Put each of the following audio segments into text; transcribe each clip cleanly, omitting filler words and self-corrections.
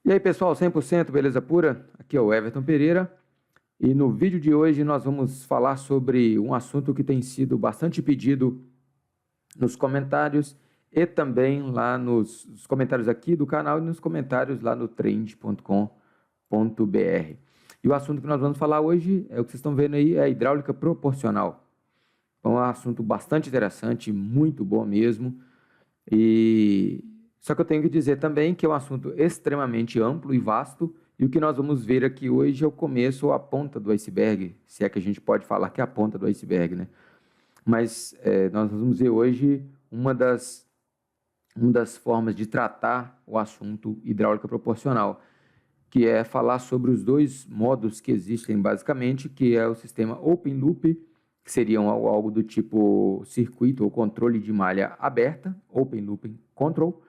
E aí pessoal, 100% beleza pura? Aqui é o Everton Pereira e no vídeo de hoje nós vamos falar sobre um assunto que tem sido bastante pedido nos comentários e também lá nos comentários aqui do canal e nos comentários lá no trend.com.br. E o assunto que nós vamos falar hoje é o que vocês estão vendo aí, é a hidráulica proporcional. Então é um assunto bastante interessante, muito bom mesmo. Só que eu tenho que dizer também que é um assunto extremamente amplo e vasto, e o que nós vamos ver aqui hoje é o começo ou a ponta do iceberg, se é que a gente pode falar que é a ponta do iceberg, né? Mas nós vamos ver hoje uma das formas de tratar o assunto hidráulica proporcional, que é falar sobre os dois modos que existem basicamente, que é o sistema open loop, que seriam algo do tipo circuito ou controle de malha aberta, open loop control,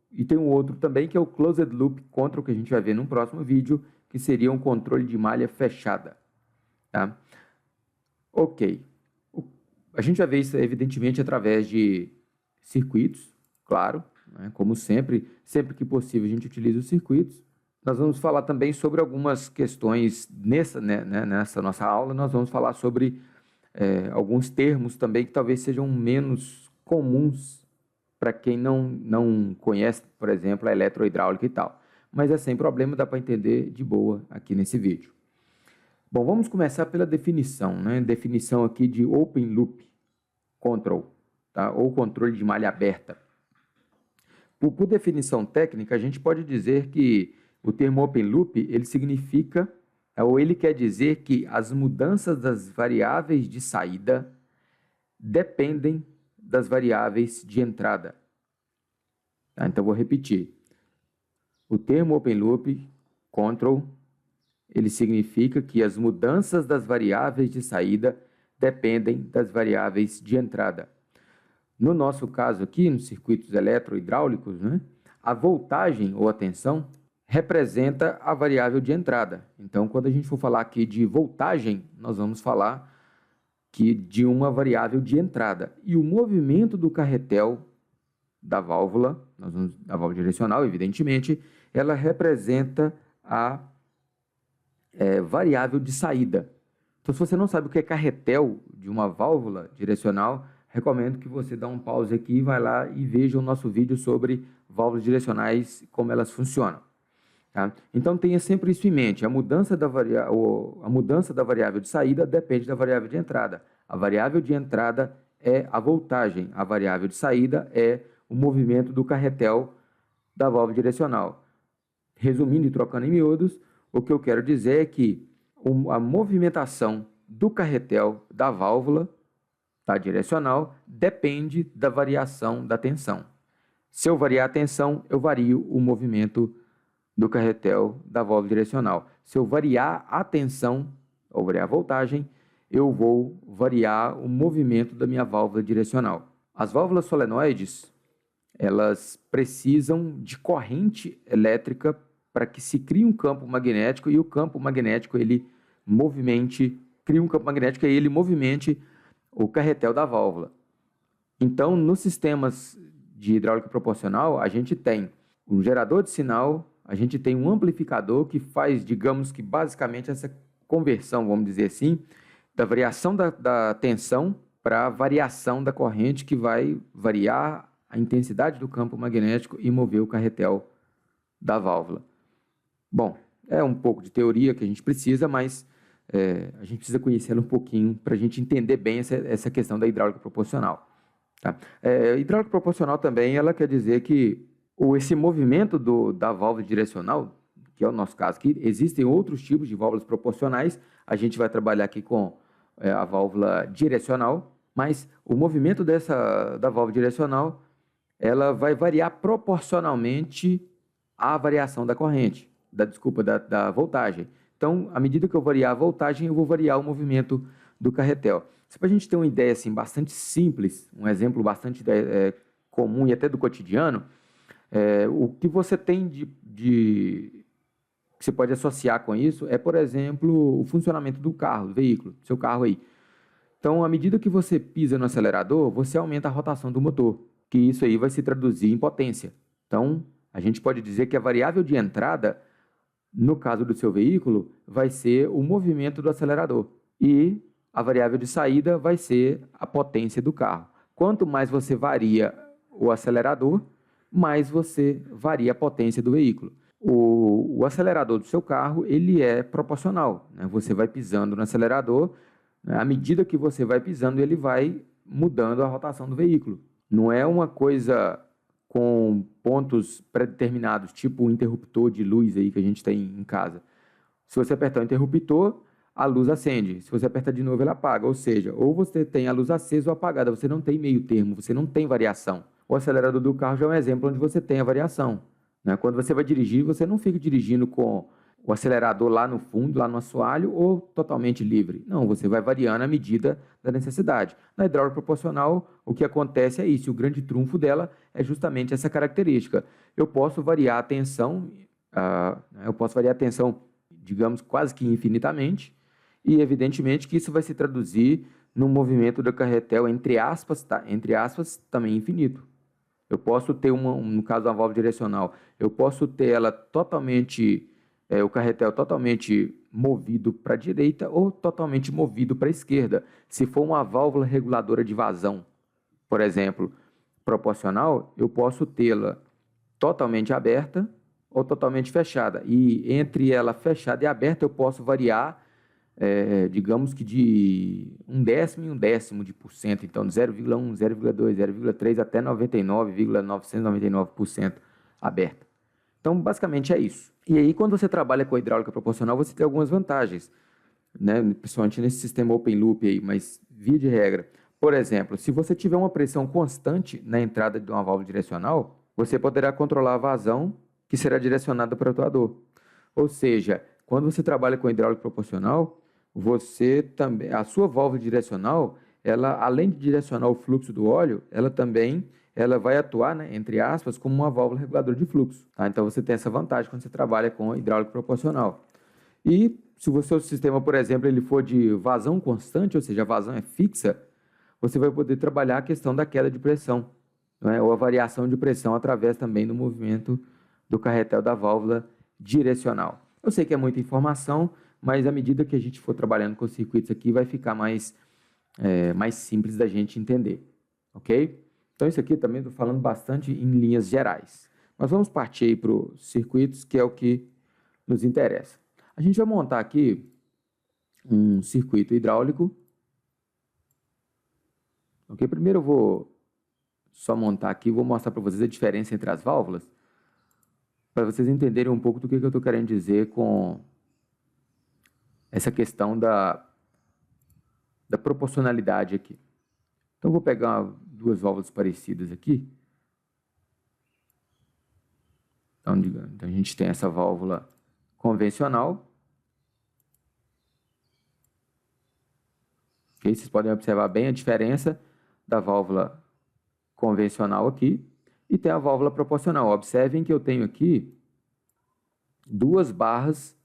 e tem um outro também que é o closed loop control, que a gente vai ver no próximo vídeo, que seria um controle de malha fechada. Tá? Ok. A gente vai ver isso evidentemente através de circuitos, claro, né? Como sempre que possível a gente utiliza os circuitos. Nós vamos falar também sobre algumas questões nessa nossa aula, nós vamos falar sobre alguns termos também que talvez sejam menos comuns para quem não conhece, por exemplo, a eletrohidráulica e tal. Mas é sem problema, dá para entender de boa aqui nesse vídeo. Bom, vamos começar pela definição, né? Definição aqui de Open Loop Control, tá? Ou controle de malha aberta. Por definição técnica, a gente pode dizer que o termo Open Loop, ele significa, ou ele quer dizer que as mudanças das variáveis de saída dependem das variáveis de entrada. Tá? Então, vou repetir. O termo Open Loop Control, ele significa que as mudanças das variáveis de saída dependem das variáveis de entrada. No nosso caso aqui, nos circuitos eletrohidráulicos, né, a voltagem ou a tensão representa a variável de entrada. Então, quando a gente for falar aqui de voltagem, nós vamos falar de uma variável de entrada. E o movimento do carretel da válvula, a válvula direcional, evidentemente, ela representa a variável de saída. Então, se você não sabe o que é carretel de uma válvula direcional, recomendo que você dê um pause aqui, vai lá e veja o nosso vídeo sobre válvulas direcionais, como elas funcionam. Tá? Então, tenha sempre isso em mente. A mudança da variável de saída depende da variável de entrada. A variável de entrada é a voltagem. A variável de saída é o movimento do carretel da válvula direcional. Resumindo e trocando em miúdos, o que eu quero dizer é que a movimentação do carretel da válvula direcional depende da variação da tensão. Se eu variar a tensão, eu vario o movimento do carretel da válvula direcional. Se eu variar a tensão, ou variar a voltagem, eu vou variar o movimento da minha válvula direcional. As válvulas solenoides, elas precisam de corrente elétrica para que se crie um campo magnético e o campo magnético ele movimente o carretel da válvula. Então, nos sistemas de hidráulica proporcional, a gente tem um gerador de sinal, a gente tem um amplificador que faz, digamos que basicamente essa conversão, vamos dizer assim, da variação da tensão para a variação da corrente que vai variar a intensidade do campo magnético e mover o carretel da válvula. Bom, é um pouco de teoria que a gente precisa, mas a gente precisa conhecer ela um pouquinho para a gente entender bem essa questão da hidráulica proporcional. Tá? Hidráulica proporcional também, ela quer dizer que esse movimento da válvula direcional, que é o nosso caso aqui, existem outros tipos de válvulas proporcionais, a gente vai trabalhar aqui com a válvula direcional, mas o movimento da válvula direcional, ela vai variar proporcionalmente à variação da corrente, da voltagem. Então, à medida que eu variar a voltagem, eu vou variar o movimento do carretel. Para a gente ter uma ideia assim, bastante simples, um exemplo bastante comum e até do cotidiano, o que você tem que você pode associar com isso é, por exemplo, o funcionamento do carro, do veículo, seu carro aí. Então, à medida que você pisa no acelerador, você aumenta a rotação do motor, que isso aí vai se traduzir em potência. Então, A gente pode dizer que a variável de entrada, no caso do seu veículo, vai ser o movimento do acelerador. E a variável de saída vai ser a potência do carro. Quanto mais você varia o acelerador, mais você varia a potência do veículo. O acelerador do seu carro, ele é proporcional, né? Você vai pisando no acelerador, né? À medida que você vai pisando, ele vai mudando a rotação do veículo. Não é uma coisa com pontos pré-determinados, tipo o interruptor de luz aí que a gente tem em casa. Se você apertar o interruptor, a luz acende. Se você apertar de novo, ela apaga. Ou seja, ou você tem a luz acesa ou apagada. Você não tem meio termo, você não tem variação. O acelerador do carro já é um exemplo onde você tem a variação, né? Quando você vai dirigir, você não fica dirigindo com o acelerador lá no fundo, lá no assoalho, ou totalmente livre. Não, você vai variando à medida da necessidade. Na hidráulica proporcional, o que acontece é isso. O grande trunfo dela é justamente essa característica. Eu posso variar a tensão, digamos, quase que infinitamente, e evidentemente que isso vai se traduzir no movimento do carretel, entre aspas, tá? Entre aspas, também infinito. Eu posso ter, no caso da válvula direcional, eu posso ter ela totalmente, o carretel totalmente movido para a direita ou totalmente movido para a esquerda. Se for uma válvula reguladora de vazão, por exemplo, proporcional, eu posso tê-la totalmente aberta ou totalmente fechada. E entre ela fechada e aberta, eu posso variar, digamos que de 1/10 em 1/10 de por cento. Então, de 0,1, 0,2, 0,3 até 99,999% aberta. Então, basicamente é isso. E aí, quando você trabalha com a hidráulica proporcional, você tem algumas vantagens, né? Principalmente nesse sistema open loop aí, mas via de regra. Por exemplo, se você tiver uma pressão constante na entrada de uma válvula direcional, você poderá controlar a vazão que será direcionada para o atuador. Ou seja, quando você trabalha com hidráulica proporcional, você também, a sua válvula direcional, ela, além de direcionar o fluxo do óleo, ela vai atuar, né, entre aspas, como uma válvula reguladora de fluxo. Tá? Então você tem essa vantagem quando você trabalha com hidráulica proporcional. E se o seu sistema, por exemplo, ele for de vazão constante, ou seja, a vazão é fixa, você vai poder trabalhar a questão da queda de pressão, não é? Ou a variação de pressão através também do movimento do carretel da válvula direcional. Eu sei que é muita informação, mas à medida que a gente for trabalhando com os circuitos aqui, vai ficar mais simples da gente entender, ok? Então, isso aqui também estou falando bastante em linhas gerais. Mas vamos partir aí para os circuitos, que é o que nos interessa. A gente vai montar aqui um circuito hidráulico. Ok? Primeiro eu vou só montar aqui, vou mostrar para vocês a diferença entre as válvulas, para vocês entenderem um pouco do que eu estou querendo dizer com essa questão da proporcionalidade aqui. Então, eu vou pegar duas válvulas parecidas aqui. Então, a gente tem essa válvula convencional. Okay? Vocês podem observar bem a diferença da válvula convencional aqui e tem a válvula proporcional. Observem que eu tenho aqui duas barras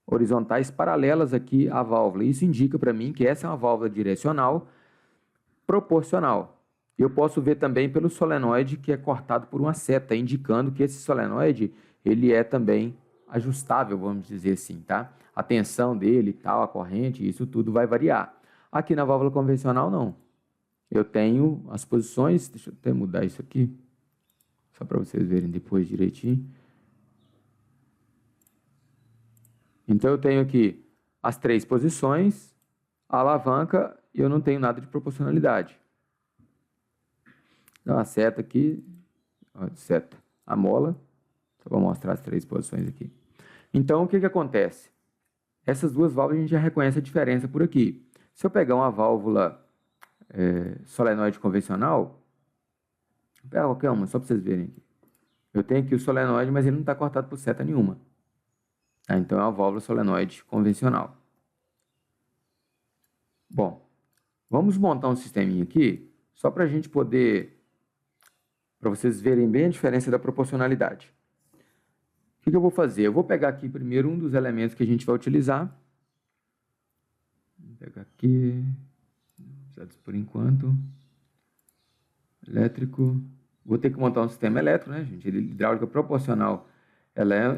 horizontais paralelas aqui à válvula. Isso indica para mim que essa é uma válvula direcional proporcional. Eu posso ver também pelo solenoide que é cortado por uma seta, indicando que esse solenoide ele é também ajustável, vamos dizer assim, tá? A tensão dele, tal, a corrente, isso tudo vai variar. Aqui na válvula convencional não. Eu tenho as posições, deixa eu até mudar isso aqui, só para vocês verem depois direitinho. Então, eu tenho aqui as três posições, a alavanca, e eu não tenho nada de proporcionalidade. Então, a seta aqui, a mola, só vou mostrar as três posições aqui. Então, o que acontece? Essas duas válvulas a gente já reconhece a diferença por aqui. Se eu pegar uma válvula solenoide convencional, vou pegar qualquer uma, só para vocês verem aqui. Eu tenho aqui o solenoide, mas ele não está cortado por seta nenhuma. Então, é uma válvula solenoide convencional. Bom, vamos montar um sisteminha aqui, só para a gente poder, para vocês verem bem a diferença da proporcionalidade. O que eu vou fazer? Eu vou pegar aqui primeiro um dos elementos que a gente vai utilizar. Vou pegar aqui, usados por enquanto, elétrico, vou ter que montar um sistema elétrico, né, gente? Hidráulica proporcional,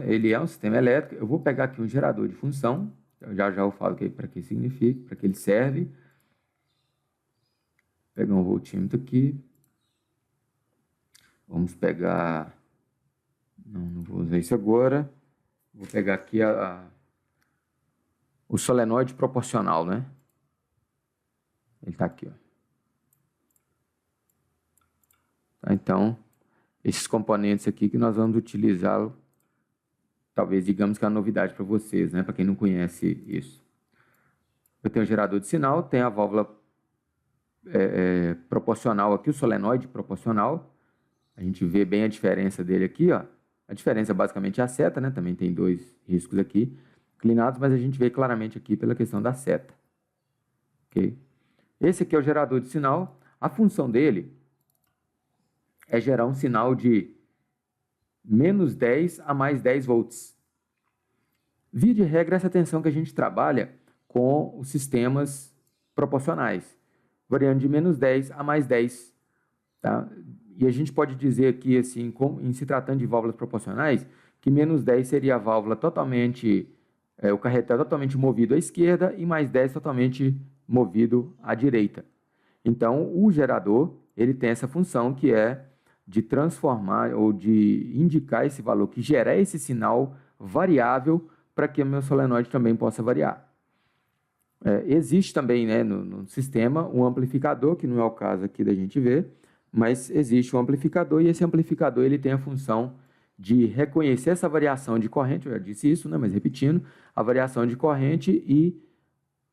ele é um sistema elétrico. Eu vou pegar aqui um gerador de função, já eu falo para que significa, para que ele serve. Vou pegar um voltímetro aqui. Vamos pegar... Não vou usar isso agora. Vou pegar aqui o solenoide proporcional, né? Ele está aqui, ó. Tá, então, esses componentes aqui que nós vamos utilizá-lo, talvez digamos que é uma novidade para vocês, né? Para quem não conhece isso. Eu tenho o gerador de sinal, tem a válvula proporcional aqui, o solenoide proporcional. A gente vê bem a diferença dele aqui, ó. A diferença basicamente é a seta, né? Também tem dois riscos aqui inclinados, mas a gente vê claramente aqui pela questão da seta. Ok? Esse aqui é o gerador de sinal. A função dele é gerar um sinal de menos 10 a mais 10 volts. Via de regra, essa tensão que a gente trabalha com os sistemas proporcionais, variando de menos 10 a mais 10. Tá? E a gente pode dizer aqui, assim, em se tratando de válvulas proporcionais, que menos 10 seria a válvula totalmente, o carretel totalmente movido à esquerda e mais 10 totalmente movido à direita. Então, o gerador, ele tem essa função que é de transformar ou de indicar esse valor, que gera esse sinal variável para que o meu solenoide também possa variar. Existe também, né, no sistema um amplificador, que não é o caso aqui da gente ver, mas existe um amplificador e esse amplificador ele tem a função de reconhecer essa variação de corrente, eu já disse isso, né, mas repetindo, a variação de corrente e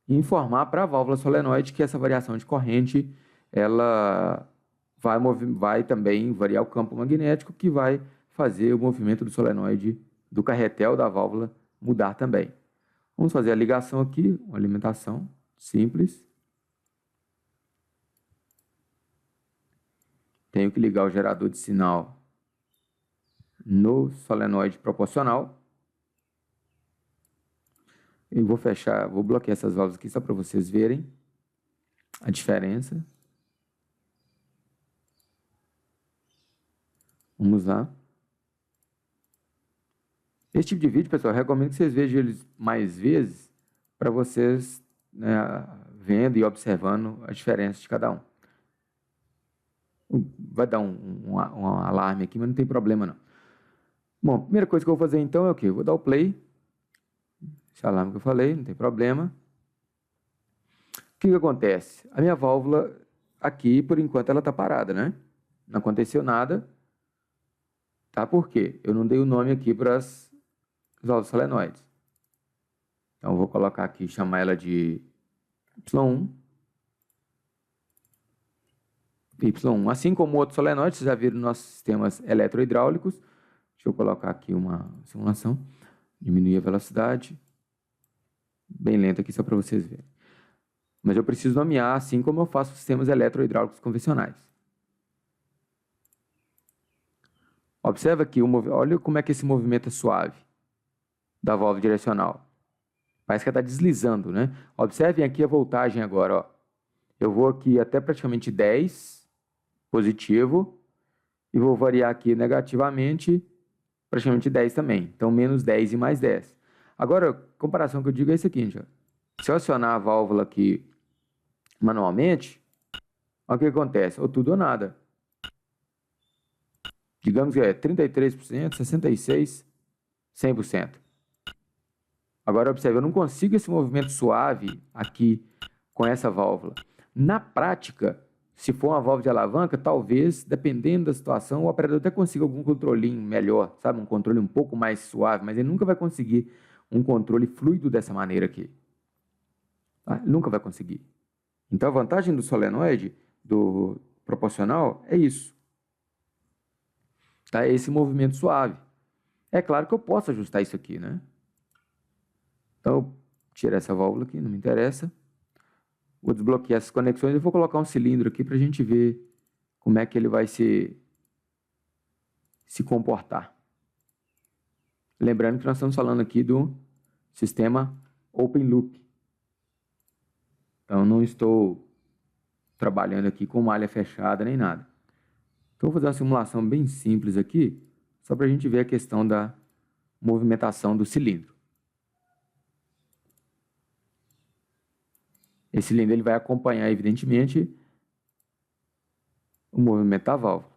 informar para a válvula solenoide que essa variação de corrente ela vai também variar o campo magnético, que vai fazer o movimento do solenoide do carretel da válvula mudar também. Vamos fazer a ligação aqui, uma alimentação simples. Tenho que ligar o gerador de sinal no solenoide proporcional. Eu vou bloquear essas válvulas aqui só para vocês verem a diferença. Vamos lá. Esse tipo de vídeo, pessoal, eu recomendo que vocês vejam eles mais vezes para vocês, né, vendo e observando a diferença de cada um. Vai dar um alarme aqui, mas não tem problema não. Bom, a primeira coisa que eu vou fazer então é o quê? Eu vou dar o play. Esse alarme que eu falei, não tem problema. O que acontece? A minha válvula aqui, por enquanto, ela está parada, né? Não aconteceu nada. Tá? Por quê? Eu não dei o nome aqui para as válvulas solenoides. Então, eu vou colocar aqui, chamar ela de Y1. Y1. Assim como o outro solenoide, vocês já viram nos nossos sistemas eletrohidráulicos. Deixa eu colocar aqui uma simulação. Diminuir a velocidade. Bem lento aqui, só para vocês verem. Mas eu preciso nomear assim como eu faço sistemas eletrohidráulicos convencionais. Observa aqui, olha como é que esse movimento é suave da válvula direcional. Parece que ela está deslizando, né? Observem aqui a voltagem agora, ó. Eu vou aqui até praticamente 10, positivo, e vou variar aqui negativamente, praticamente 10 também. Então, menos 10 e mais 10. Agora, a comparação que eu digo é isso aqui, gente. Se eu acionar a válvula aqui manualmente, olha o que acontece, ou tudo ou nada. Digamos que é 33%, 66%, 100%. Agora, observe, eu não consigo esse movimento suave aqui com essa válvula. Na prática, se for uma válvula de alavanca, talvez, dependendo da situação, o operador até consiga algum controlinho melhor, sabe? Um controle um pouco mais suave, mas ele nunca vai conseguir um controle fluido dessa maneira aqui. Tá? Ele nunca vai conseguir. Então, a vantagem do solenoide, do proporcional, é isso. Tá? Esse movimento suave. É claro que eu posso ajustar isso aqui, né? Então, eu tiro essa válvula aqui, não me interessa. Vou desbloquear essas conexões e vou colocar um cilindro aqui para a gente ver como é que ele vai se comportar. Lembrando que nós estamos falando aqui do sistema Open Loop. Então, não estou trabalhando aqui com malha fechada nem nada. Então, vou fazer uma simulação bem simples aqui, só para a gente ver a questão da movimentação do cilindro. Esse cilindro ele vai acompanhar, evidentemente, o movimento da válvula.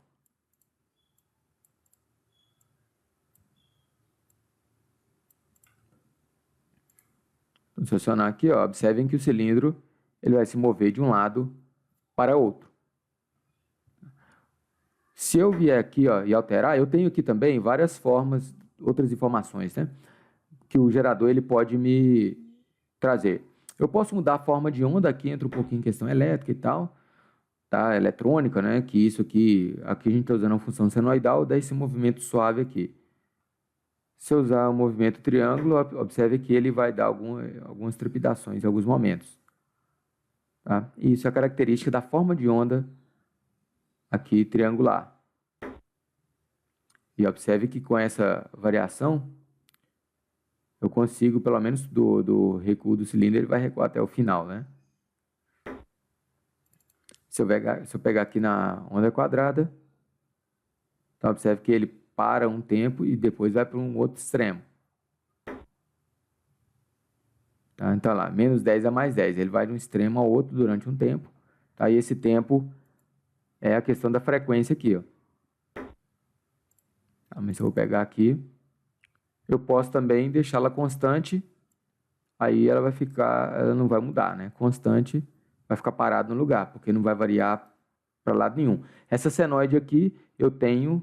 Então, se eu acionar aqui, ó, observem que o cilindro ele vai se mover de um lado para outro. Se eu vier aqui, ó, e alterar, eu tenho aqui também várias formas, outras informações, né, que o gerador ele pode me trazer. Eu posso mudar a forma de onda, aqui entra um pouquinho em questão elétrica e tal, tá? Eletrônica, né? Que isso aqui a gente está usando a função senoidal, dá esse movimento suave aqui. Se eu usar o movimento triângulo, observe que ele vai dar algumas trepidações em alguns momentos. Tá? Isso é a característica da forma de onda aqui triangular. E observe que com essa variação, eu consigo, pelo menos do recuo do cilindro, ele vai recuar até o final, né? Se eu pegar aqui na onda quadrada, então observe que ele para um tempo e depois vai para um outro extremo. Tá? Então lá, menos 10 a mais 10, ele vai de um extremo ao outro durante um tempo. Tá? E esse tempo é a questão da frequência aqui, ó. Tá? Mas se eu vou pegar aqui, eu posso também deixá-la constante, aí ela vai ficar, ela não vai mudar, né? Constante, vai ficar parado no lugar, porque não vai variar para lado nenhum. Essa senoide aqui, eu tenho,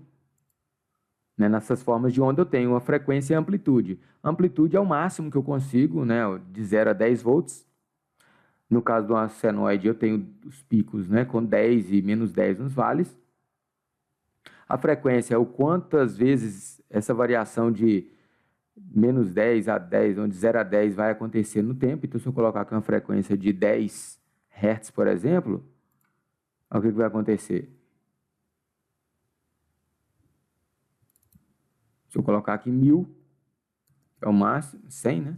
né, nessas formas de onda, eu tenho a frequência e a amplitude. A amplitude é o máximo que eu consigo, né, de 0 a 10 volts. No caso de uma senoide, eu tenho os picos, né, com 10 e menos 10 nos vales. A frequência é o quantas vezes essa variação de menos 10 a 10, onde 0 a 10 vai acontecer no tempo. Então, se eu colocar aqui uma frequência de 10 Hz, por exemplo, olha o que vai acontecer. Se eu colocar aqui 1000, é o máximo, 100, né?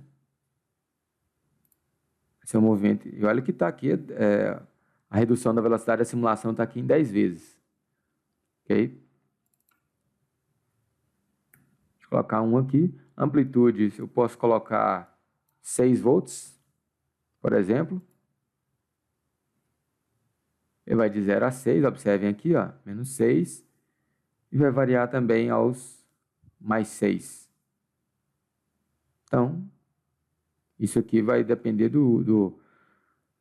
Esse é o movimento. E olha que está aqui, a redução da velocidade da simulação está aqui em 10 vezes. Ok? Deixa eu colocar um aqui. Amplitude, eu posso colocar 6 volts, por exemplo. Ele vai de 0 a 6, observem aqui, ó, menos 6. E vai variar também aos mais 6. Então, isso aqui vai depender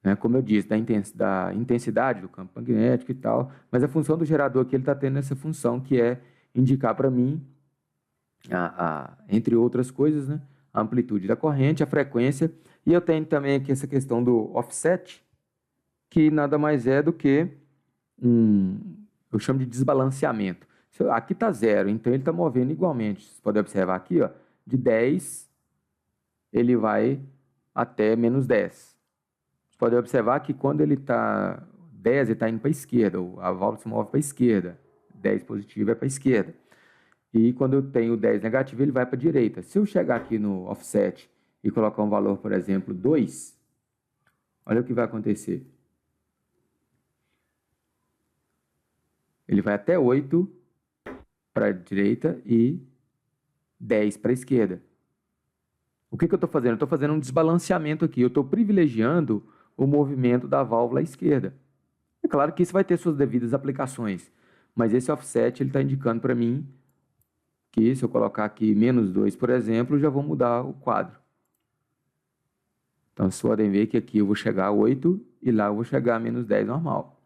né, como eu disse, da intensidade do campo magnético e tal. Mas a função do gerador aqui, ele está tendo essa função que é indicar para mim, entre outras coisas, né, a amplitude da corrente, a frequência. E eu tenho também aqui essa questão do offset, que nada mais é do que eu chamo de desbalanceamento. Aqui está 0, então ele está movendo igualmente. Vocês podem observar aqui, ó, de 10, ele vai até menos 10. Vocês podem observar que quando ele está 10, ele está indo para a esquerda, a válvula se move para a esquerda, 10 positivo é para a esquerda. E quando eu tenho 10 negativo, ele vai para a direita. Se eu chegar aqui no offset e colocar um valor, por exemplo, 2, olha o que vai acontecer. Ele vai até 8 para a direita e 10 para a esquerda. O que eu estou fazendo? Eu estou fazendo um desbalanceamento aqui. Eu estou privilegiando o movimento da válvula à esquerda. É claro que isso vai ter suas devidas aplicações, mas esse offset está indicando para mim que se eu colocar aqui menos 2, por exemplo, já vou mudar o quadro. Então, vocês podem ver que aqui eu vou chegar a 8 e lá eu vou chegar a menos 10 normal.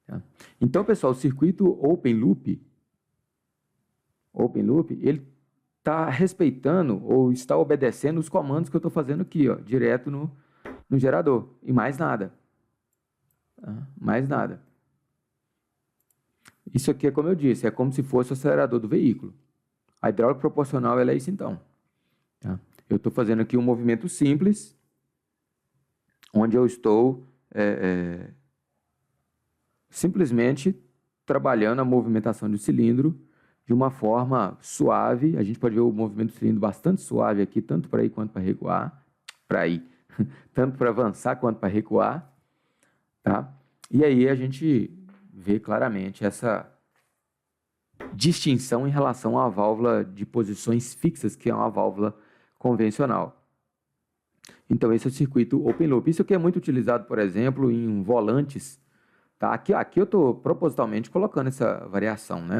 Tá? Então, pessoal, o circuito Open Loop, ele está respeitando ou está obedecendo os comandos que eu estou fazendo aqui, ó, direto no gerador. E mais nada. Tá? Mais nada. Isso aqui é como eu disse, é como se fosse o acelerador do veículo. A hidráulica proporcional ela é isso então. Tá? Eu estou fazendo aqui um movimento simples, onde eu estou simplesmente trabalhando a movimentação do cilindro de uma forma suave. A gente pode ver o movimento do cilindro bastante suave aqui, tanto para ir quanto para recuar. Tanto para avançar quanto para recuar. Tá? E aí a gente ver claramente essa distinção em relação à válvula de posições fixas, que é uma válvula convencional. Então, esse é o circuito open loop. Isso aqui é muito utilizado, por exemplo, em volantes. Tá? Aqui eu estou propositalmente colocando essa variação, né?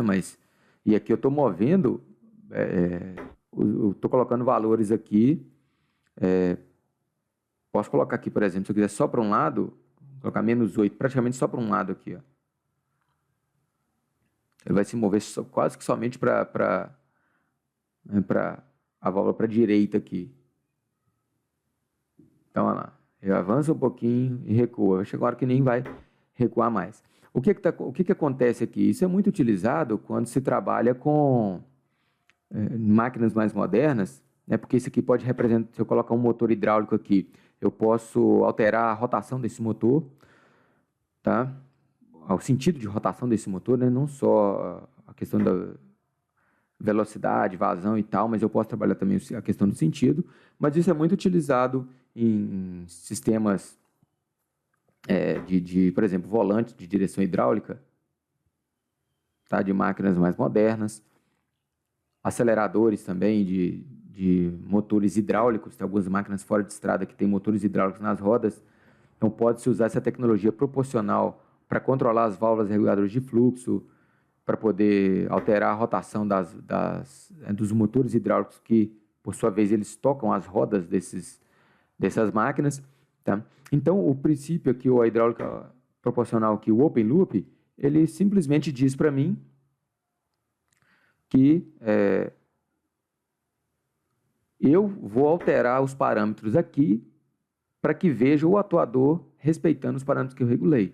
E aqui eu estou movendo, eu estou colocando valores aqui. Posso colocar aqui, por exemplo, se eu quiser só para um lado, colocar -8, praticamente só para um lado aqui, ó. Ele vai se mover quase que somente para a válvula para a direita aqui. Então, olha lá. Eu avanço um pouquinho e recuo. Chega uma hora que nem vai recuar mais. O que acontece aqui? Isso é muito utilizado quando se trabalha com máquinas mais modernas, né? Porque isso aqui pode representar, se eu colocar um motor hidráulico aqui, eu posso alterar a rotação desse motor, tá? O sentido de rotação desse motor, né? Não só a questão da velocidade, vazão e tal, mas eu posso trabalhar também a questão do sentido. Mas isso é muito utilizado em sistemas por exemplo, volantes de direção hidráulica, tá? De máquinas mais modernas, aceleradores também de motores hidráulicos. Tem algumas máquinas fora de estrada que têm motores hidráulicos nas rodas. Então, pode-se usar essa tecnologia proporcional para controlar as válvulas reguladoras de fluxo, para poder alterar a rotação dos motores hidráulicos que, por sua vez, eles tocam as rodas dessas máquinas. Tá? Então, o princípio aqui, a hidráulica proporcional aqui, o open loop, ele simplesmente diz para mim que eu vou alterar os parâmetros aqui para que veja o atuador respeitando os parâmetros que eu regulei.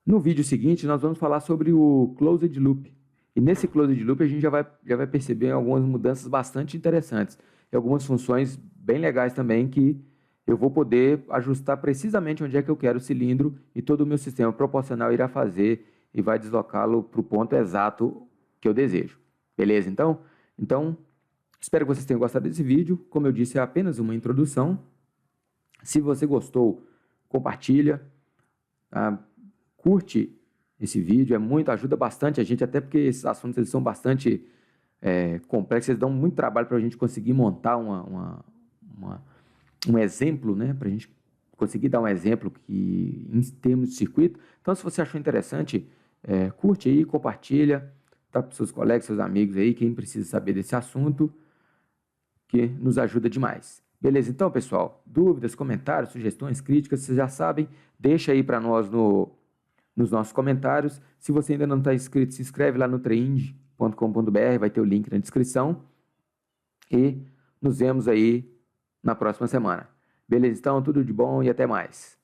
No vídeo seguinte, nós vamos falar sobre o closed loop. E nesse closed loop a gente já vai perceber algumas mudanças bastante interessantes. E algumas funções bem legais também que eu vou poder ajustar precisamente onde é que eu quero o cilindro e todo o meu sistema proporcional irá fazer e vai deslocá-lo para o ponto exato que eu desejo. Beleza, então? Então, espero que vocês tenham gostado desse vídeo. Como eu disse, é apenas uma introdução. Se você gostou, compartilha, tá? Curte esse vídeo, ajuda bastante a gente, até porque esses assuntos eles são bastante complexos, eles dão muito trabalho para a gente conseguir montar um exemplo, né? Para a gente conseguir dar um exemplo que, em termos de circuito. Então, se você achou interessante, curte aí, compartilha, tá, para os seus colegas, seus amigos aí, quem precisa saber desse assunto, que nos ajuda demais. Beleza? Então, pessoal, dúvidas, comentários, sugestões, críticas, vocês já sabem, deixa aí para nós nos nossos comentários. Se você ainda não está inscrito, se inscreve lá no treindy.com.br, vai ter o link na descrição. E nos vemos aí na próxima semana. Beleza? Então, tudo de bom e até mais.